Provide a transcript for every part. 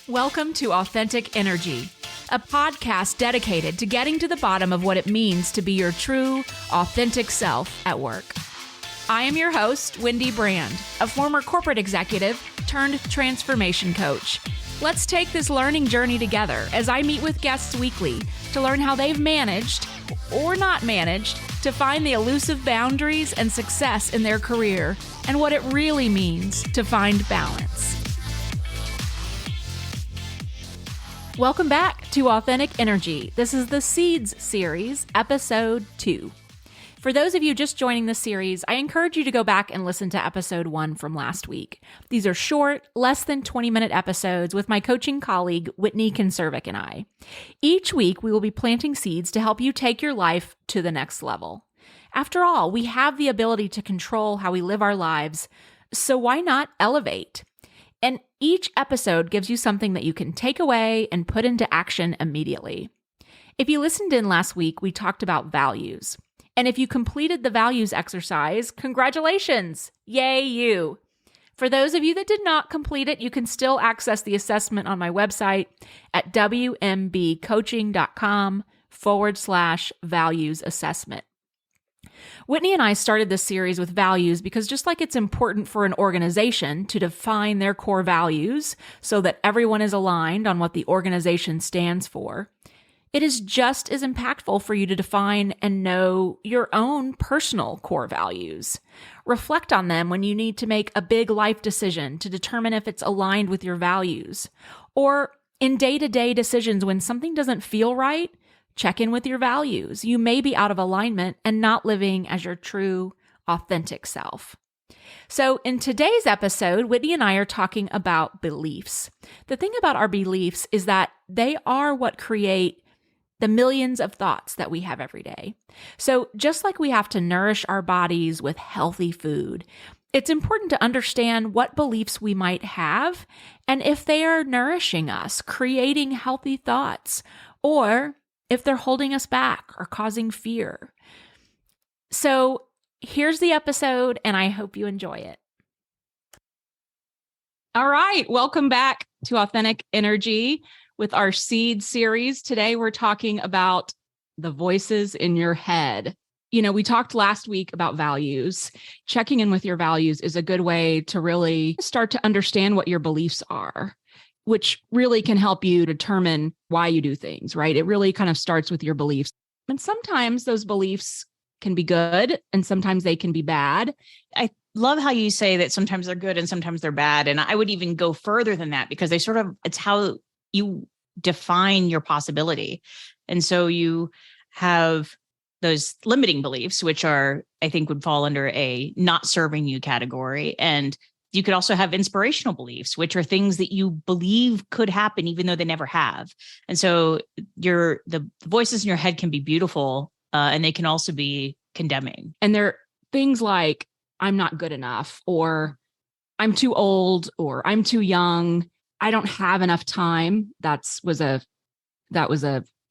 Welcome to Authentic Energy, a podcast dedicated to getting to the bottom of what it means to be your true, authentic self at work. I am your host, Wendy Brand, a former corporate executive turned transformation coach. Let's take this learning journey together as I meet with guests weekly to learn how they've managed, or not managed, to find the elusive boundaries and success in their career and what it really means to find balance. Welcome back to Authentic Energy. This is the Seeds series, Ep.2. For those of you just joining the series, I encourage you to go back and listen to Episode 1 from last week. These are short, less than 20-minute episodes with my coaching colleague, Whitney Conservic, and I. Each week, we will be planting seeds to help you take your life to the next level. After all, we have the ability to control how we live our lives, so why not elevate? And each episode gives you something that you can take away and put into action immediately. If you listened in last week, we talked about values. And if you completed the values exercise, congratulations! Yay, you! For those of you that did not complete it, you can still access the assessment on my website at wmbcoaching.com/values assessment. Whitney and I started this series with values because just like it's important for an organization to define their core values so that everyone is aligned on what the organization stands for, it is just as impactful for you to define and know your own personal core values. Reflect on them when you need to make a big life decision to determine if it's aligned with your values. Or in day-to-day decisions when something doesn't feel right, check in with your values. You may be out of alignment and not living as your true, authentic self. So in today's episode, Whitney and I are talking about beliefs. The thing about our beliefs is that they are what create the millions of thoughts that we have every day. So just like we have to nourish our bodies with healthy food, it's important to understand what beliefs we might have and if they are nourishing us, creating healthy thoughts, or if they're holding us back or causing fear. So here's the episode, and I hope you enjoy it. All right, welcome back to Authentic Energy with our Seed series. Today, we're talking about the voices in your head. You know, we talked last week about values. Checking in with your values is a good way to really start to understand what your beliefs are, which really can help you determine why you do things, right? It really kind of starts with your beliefs. And sometimes those beliefs can be good and sometimes they can be bad. I love how you say that sometimes they're good and sometimes they're bad. And I would even go further than that because it's how you define your possibility. And so you have those limiting beliefs, which I think would fall under a not serving you category. And you could also have inspirational beliefs, which are things that you believe could happen, even though they never have. And so the voices in your head can be beautiful, and they can also be condemning. And they're things like, I'm not good enough, or I'm too old, or I'm too young. I don't have enough time. That was a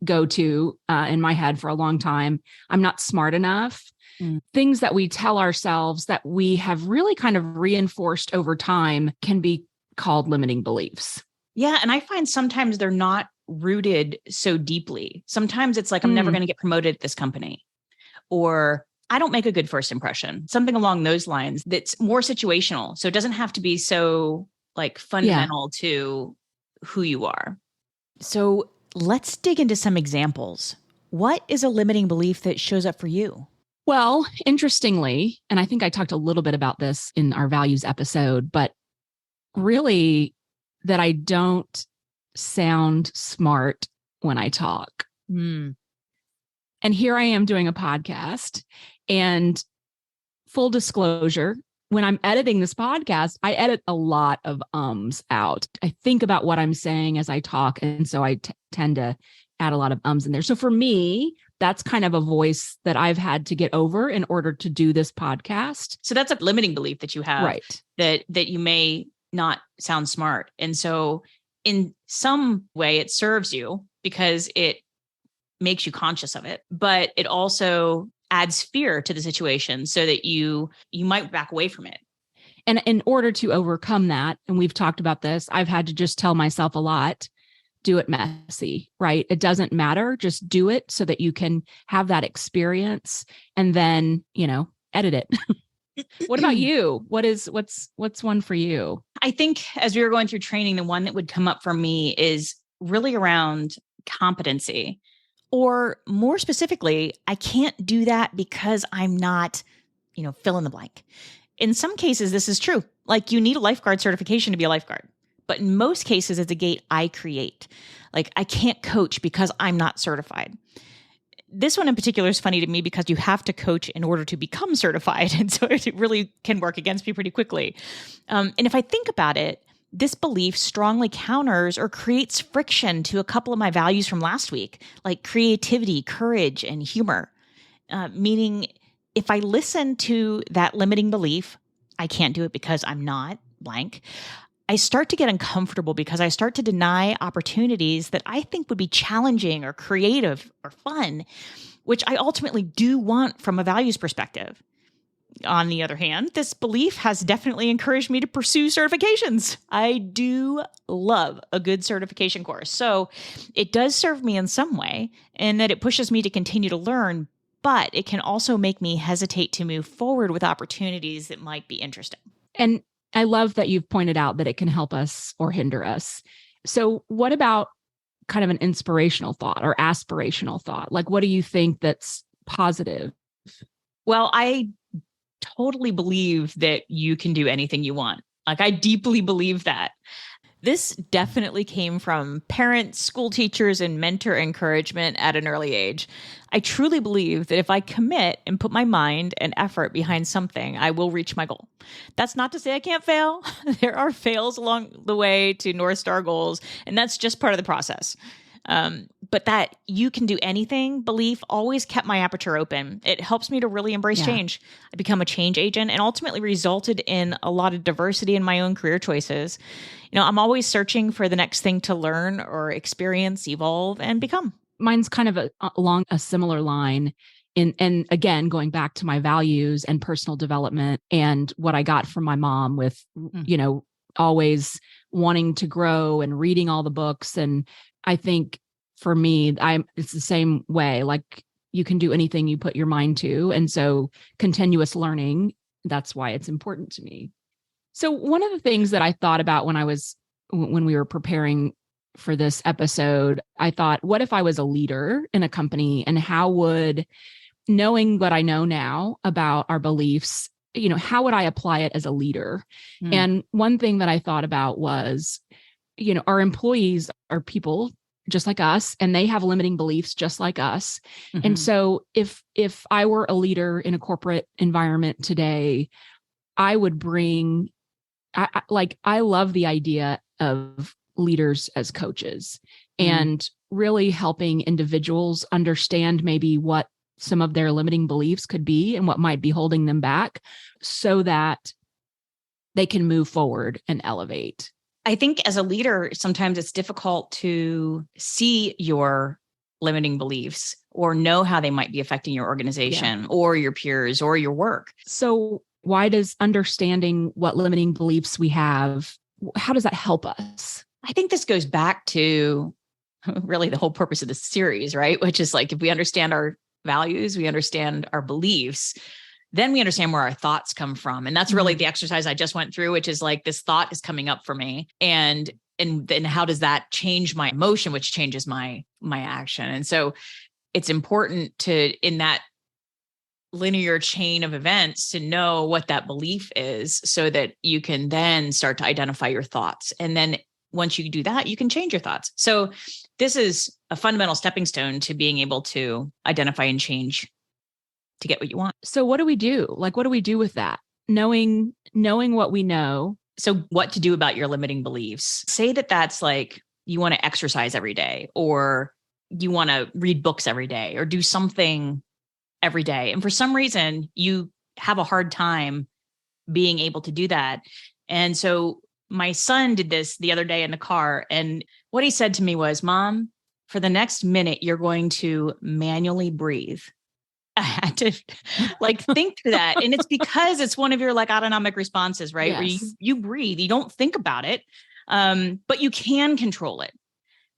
go-to in my head for a long time. I'm not smart enough. Things that we tell ourselves that we have really kind of reinforced over time can be called limiting beliefs. Yeah. And I find sometimes they're not rooted so deeply. Sometimes it's like, I'm never going to get promoted at this company, or I don't make a good first impression, something along those lines that's more situational. So it doesn't have to be so like fundamental to who you are. So let's dig into some examples. What is a limiting belief that shows up for you? Well, interestingly, and I think I talked a little bit about this in our values episode, but really that I don't sound smart when I talk. And here I am doing a podcast, and full disclosure, when I'm editing this podcast, I edit a lot of ums out. I think about what I'm saying as I talk. And so I tend to add a lot of ums in there. So for me, that's kind of a voice that I've had to get over in order to do this podcast. So that's a limiting belief that you have, right? That you may not sound smart. And so in some way it serves you because it makes you conscious of it, but it also adds fear to the situation so that you might back away from it. And in order to overcome that, and we've talked about this, I've had to just tell myself a lot, do it messy, right? It doesn't matter. Just do it so that you can have that experience and then, edit it. What about you? What's one for you? I think as we were going through training, the one that would come up for me is really around competency. Or more specifically, I can't do that because I'm not, fill in the blank. In some cases, this is true. Like you need a lifeguard certification to be a lifeguard. But in most cases, it's a gate I create. Like I can't coach because I'm not certified. This one in particular is funny to me because you have to coach in order to become certified. And so it really can work against me pretty quickly. And if I think about it, this belief strongly counters or creates friction to a couple of my values from last week, like creativity, courage, and humor. Meaning, if I listen to that limiting belief, I can't do it because I'm not blank, I start to get uncomfortable because I start to deny opportunities that I think would be challenging or creative or fun, which I ultimately do want from a values perspective. On the other hand, this belief has definitely encouraged me to pursue certifications. I do love a good certification course. So it does serve me in some way in that it pushes me to continue to learn, but it can also make me hesitate to move forward with opportunities that might be interesting. And I love that you've pointed out that it can help us or hinder us. So what about kind of an inspirational thought or aspirational thought? Like, what do you think that's positive? Well, I totally believe that you can do anything you want. Like, I deeply believe that. This definitely came from parents, school teachers, and mentor encouragement at an early age. I truly believe that if I commit and put my mind and effort behind something, I will reach my goal. That's not to say I can't fail. There are fails along the way to North Star goals, and that's just part of the process. But that you can do anything belief always kept my aperture open. It helps me to really embrace change. I become a change agent and ultimately resulted in a lot of diversity in my own career choices. I'm always searching for the next thing to learn or experience, evolve, and become. Mine's kind of along a similar line. And again, going back to my values and personal development and what I got from my mom with, always wanting to grow and reading all the books. And I think for me, it's the same way. Like you can do anything you put your mind to. And so continuous learning, that's why it's important to me. So one of the things that I thought about when we were preparing for this episode, I thought, what if I was a leader in a company, and how would, knowing what I know now about our beliefs, how would I apply it as a leader? And one thing that I thought about was, our employees are people just like us, and they have limiting beliefs just like us. Mm-hmm. And so if I were a leader in a corporate environment today, I would bring, I love the idea of leaders as coaches and really helping individuals understand maybe what some of their limiting beliefs could be and what might be holding them back so that they can move forward and elevate. I think as a leader, sometimes it's difficult to see your limiting beliefs or know how they might be affecting your organization or your peers or your work. So why does understanding what limiting beliefs we have, how does that help us? I think this goes back to really the whole purpose of this series, right? Which is like, if we understand our values, we understand our beliefs, then we understand where our thoughts come from. And that's really the exercise I just went through, which is like, this thought is coming up for me. And then how does that change my emotion, which changes my action? And so it's important to, in that linear chain of events, to know what that belief is so that you can then start to identify your thoughts. And then once you do that, you can change your thoughts. So this is a fundamental stepping stone to being able to identify and change to get what you want. So what do we do? Like, what do we do with that? Knowing what we know. So what to do about your limiting beliefs? Say that that's like, you want to exercise every day, or you want to read books every day, or do something every day. And for some reason, you have a hard time being able to do that. And so my son did this the other day in the car. And what he said to me was, Mom, for the next minute, you're going to manually breathe. I had to like think through that. And it's because it's one of your like autonomic responses, right? Where Yes. you breathe, you don't think about it, but you can control it.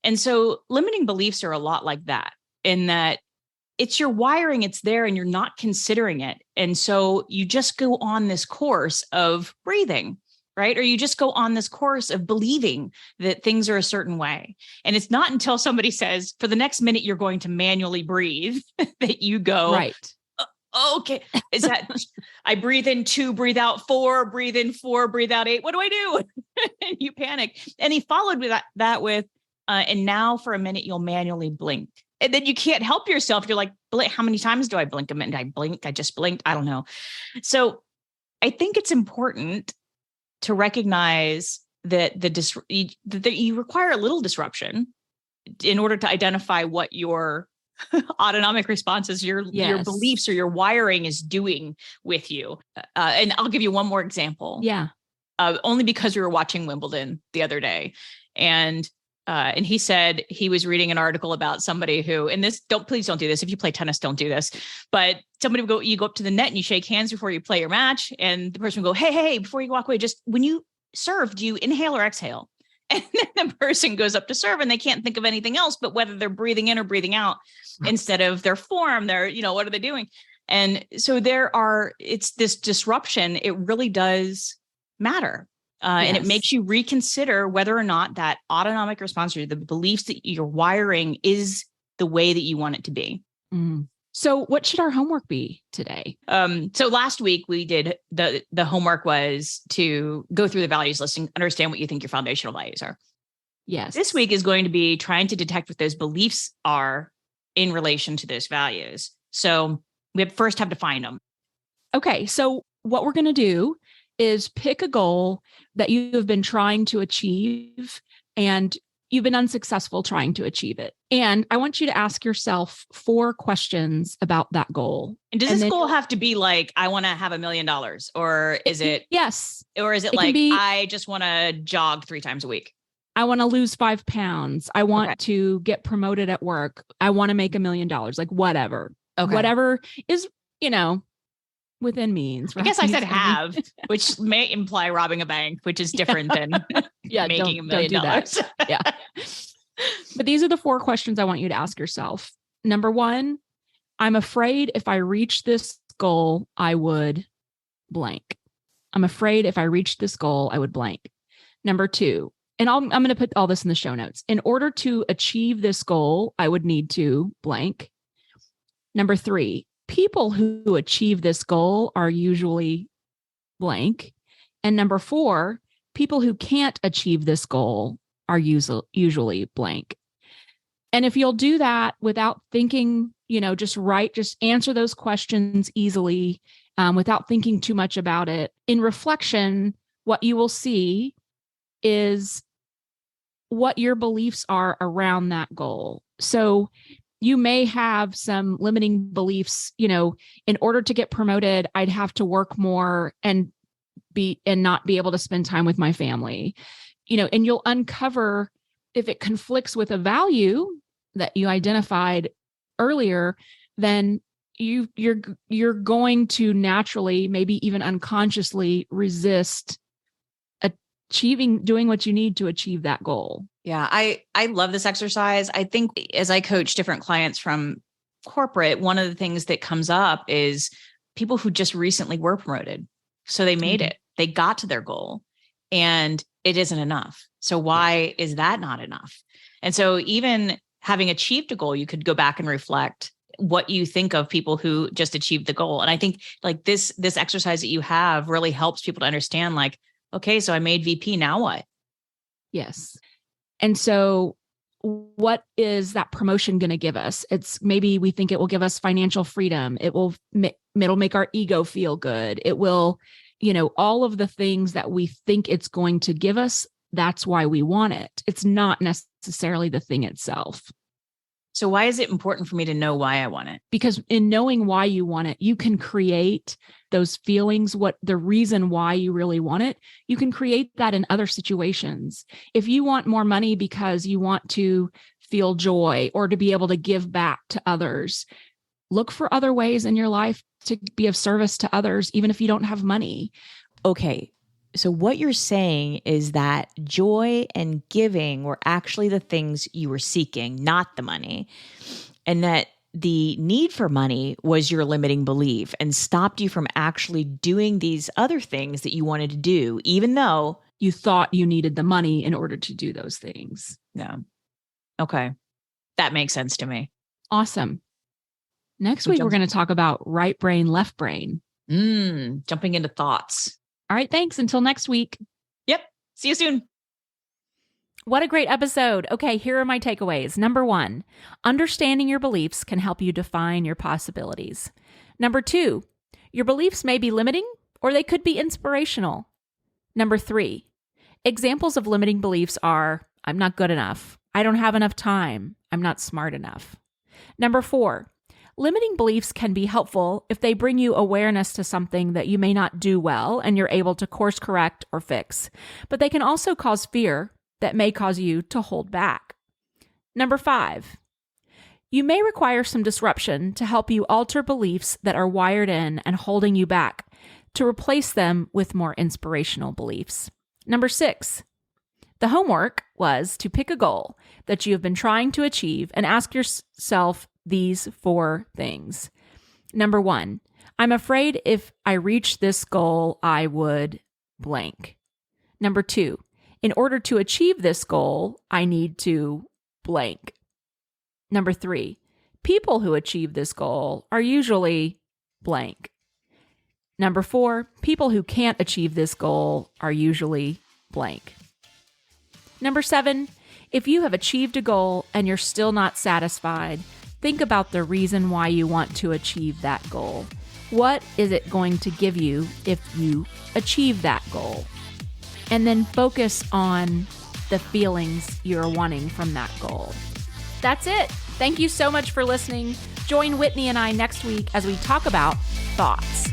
And so limiting beliefs are a lot like that, in that it's your wiring, it's there and you're not considering it. And so you just go on this course of breathing, right? Or you just go on this course of believing that things are a certain way. And it's not until somebody says, for the next minute, you're going to manually breathe that you go, Right. okay, is that I breathe in 2, breathe out 4, breathe in 4, breathe out 8. What do I do? And you panic. And he followed with that with, and now for a minute, you'll manually blink. And then you can't help yourself. You're like, how many times do I blink a minute? I blink. I just blinked. I don't know. So I think it's important to recognize that that you require a little disruption in order to identify what your autonomic responses, your beliefs or your wiring is doing with you. And I'll give you one more example. Yeah. Only because we were watching Wimbledon the other day. And he said he was reading an article about somebody who, and please don't do this. If you play tennis, don't do this. But somebody would you go up to the net and you shake hands before you play your match. And the person would go, hey, before you walk away, just when you serve, do you inhale or exhale? And then the person goes up to serve and they can't think of anything else, but whether they're breathing in or breathing out instead of their form, what are they doing? And so it's this disruption. It really does matter. And it makes you reconsider whether or not that autonomic response or the beliefs that you're wiring is the way that you want it to be. Mm. So what should our homework be today? So last week we did the homework was to go through the values list and understand what you think your foundational values are. Yes. This week is going to be trying to detect what those beliefs are in relation to those values. So we first have to find them. Okay. So what we're going to do is pick a goal that you have been trying to achieve and you've been unsuccessful trying to achieve it. And I want you to ask yourself 4 questions about that goal. And does this goal have to be like, I want to have $1 million, or is it? Yes. Or is it like, I just want to jog 3 times a week? I want to lose 5 pounds. I want to get promoted at work. I want to make $1 million, like whatever. Okay. Whatever is, within means. Right? I guess I said have, which may imply robbing a bank, which is different than making $1 million. Yeah. But these are the 4 questions I want you to ask yourself. Number 1, I'm afraid if I reach this goal, I would blank. I'm afraid if I reach this goal, I would blank. Number 2, and I'm going to put all this in the show notes. In order to achieve this goal, I would need to blank. Number 3, people who achieve this goal are usually blank. And number 4, people who can't achieve this goal are usually blank. And if you'll do that without thinking, just answer those questions easily, without thinking too much about it. In reflection, what you will see is what your beliefs are around that goal. So you may have some limiting beliefs, in order to get promoted, I'd have to work more and not be able to spend time with my family, and you'll uncover if it conflicts with a value that you identified earlier, then you're going to naturally, maybe even unconsciously resist doing what you need to achieve that goal. Yeah, I love this exercise. I think as I coach different clients from corporate, one of the things that comes up is people who just recently were promoted. So they made it, they got to their goal and it isn't enough. So why is that not enough? And so even having achieved a goal, you could go back and reflect what you think of people who just achieved the goal. And I think like this exercise that you have really helps people to understand like, okay, so I made VP, now what? Yes. And so what is that promotion going to give us? It's maybe we think it will give us financial freedom. It'll make our ego feel good. It will, all of the things that we think it's going to give us. That's why we want it. It's not necessarily the thing itself. So why is it important for me to know why I want it? Because in knowing why you want it, you can create those feelings, the reason why you really want it. You can create that in other situations. If you want more money because you want to feel joy or to be able to give back to others, look for other ways in your life to be of service to others, even if you don't have money. Okay. So what you're saying is that joy and giving were actually the things you were seeking, not the money. And that the need for money was your limiting belief and stopped you from actually doing these other things that you wanted to do, even though you thought you needed the money in order to do those things. Yeah. Okay. That makes sense to me. Awesome. Next week, we're going to talk about right brain, left brain. Jumping into thoughts. All right. Thanks. Until next week. Yep. See you soon. What a great episode. Okay, here are my takeaways. Number 1, understanding your beliefs can help you define your possibilities. Number 2, your beliefs may be limiting or they could be inspirational. Number 3, examples of limiting beliefs are, I'm not good enough. I don't have enough time. I'm not smart enough. Number 4, limiting beliefs can be helpful if they bring you awareness to something that you may not do well and you're able to course correct or fix. But they can also cause fear that may cause you to hold back. Number 5, you may require some disruption to help you alter beliefs that are wired in and holding you back to replace them with more inspirational beliefs. Number 6, the homework was to pick a goal that you have been trying to achieve and ask yourself these 4 things. Number 1, I'm afraid if I reach this goal, I would blank. Number 2, in order to achieve this goal, I need to blank. Number 3, people who achieve this goal are usually blank. Number 4, people who can't achieve this goal are usually blank. Number 7, if you have achieved a goal and you're still not satisfied, think about the reason why you want to achieve that goal. What is it going to give you if you achieve that goal? And then focus on the feelings you're wanting from that goal. That's it. Thank you so much for listening. Join Whitney and I next week as we talk about thoughts.